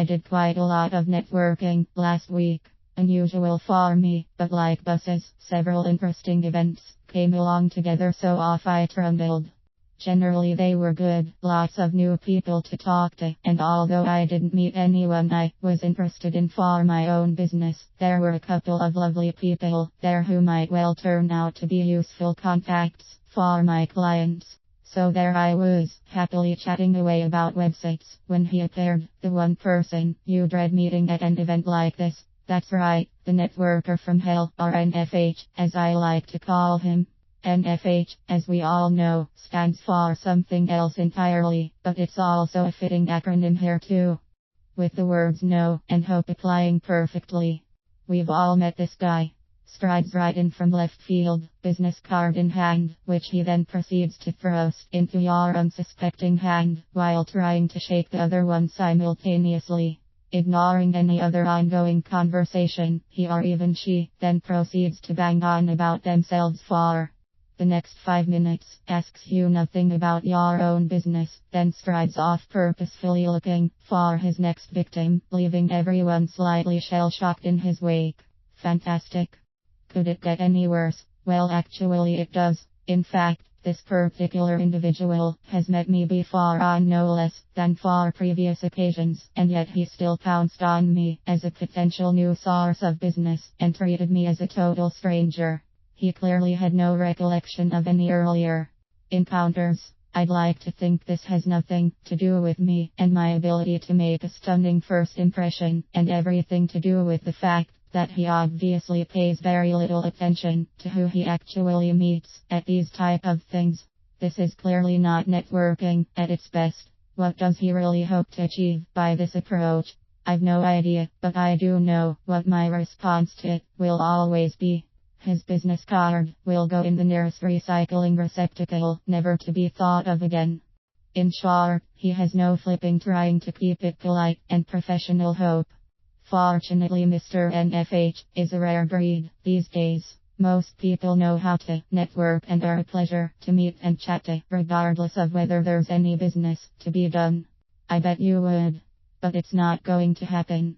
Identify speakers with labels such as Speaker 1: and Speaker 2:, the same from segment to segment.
Speaker 1: I did quite a lot of networking last week. Unusual for me, but like buses, several interesting events came along together, so off I trundled. Generally they were good, lots of new people to talk to, and although I didn't meet anyone I was interested in for my own business, there were a couple of lovely people there who might well turn out to be useful contacts for my clients. So there I was, happily chatting away about websites, when he appeared, the one person you dread meeting at an event like this. That's right, the networker from hell, or NFH, as I like to call him. NFH, as we all know, stands for something else entirely, but it's also a fitting acronym here too. With the words know and hope applying perfectly. We've all met this guy. Strides right in from left field, business card in hand, which he then proceeds to thrust into your unsuspecting hand, while trying to shake the other one simultaneously. Ignoring any other ongoing conversation, he or even she then proceeds to bang on about themselves for the next 5 minutes, asks you nothing about your own business, then strides off purposefully looking for his next victim, leaving everyone slightly shell-shocked in his wake. Fantastic. Could it get any worse? Well, actually it does. In fact, this particular individual has met me before on no less than 4 previous occasions, and yet he still pounced on me as a potential new source of business and treated me as a total stranger. He clearly had no recollection of any earlier encounters. I'd like to think this has nothing to do with me and my ability to make a stunning first impression, and everything to do with the fact that he obviously pays very little attention to who he actually meets at these type of things. This is clearly not networking at its best. What does he really hope to achieve by this approach? I've no idea, but I do know what my response to it will always be. His business card will go in the nearest recycling receptacle, never to be thought of again. In short, he has no flipping trying to keep it polite and professional hope. Fortunately, Mr. NFH is a rare breed these days. Most people know how to network and are a pleasure to meet and chat to, regardless of whether there's any business to be done. I bet you would. But it's not going to happen.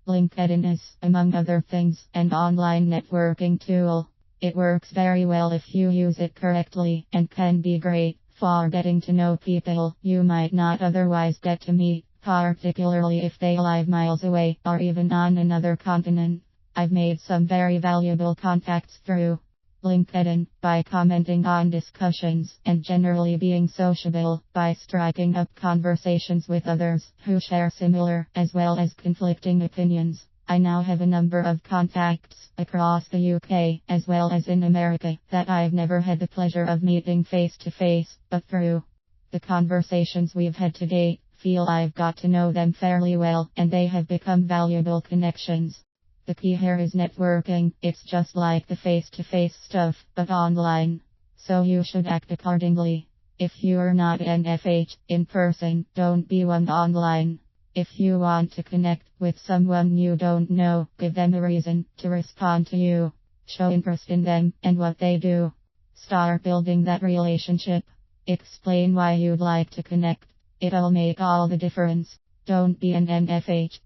Speaker 1: LinkedIn is, among other things, an online networking tool. It works very well if you use it correctly, and can be great for getting to know people you might not otherwise get to meet, particularly if they live miles away or even on another continent. I've made some very valuable contacts through LinkedIn by commenting on discussions and generally being sociable by striking up conversations with others who share similar as well as conflicting opinions. I now have a number of contacts across the UK as well as in America that I've never had the pleasure of meeting face to face, but through the conversations we've had to date, feel I've got to know them fairly well, and they have become valuable connections. The key here is networking. It's just like the face-to-face stuff, but online. So you should act accordingly. If you're not NFH in person, don't be one online. If you want to connect with someone you don't know, give them a reason to respond to you. Show interest in them and what they do. Start building that relationship. Explain why you'd like to connect. It'll make all the difference. Don't be an NFH.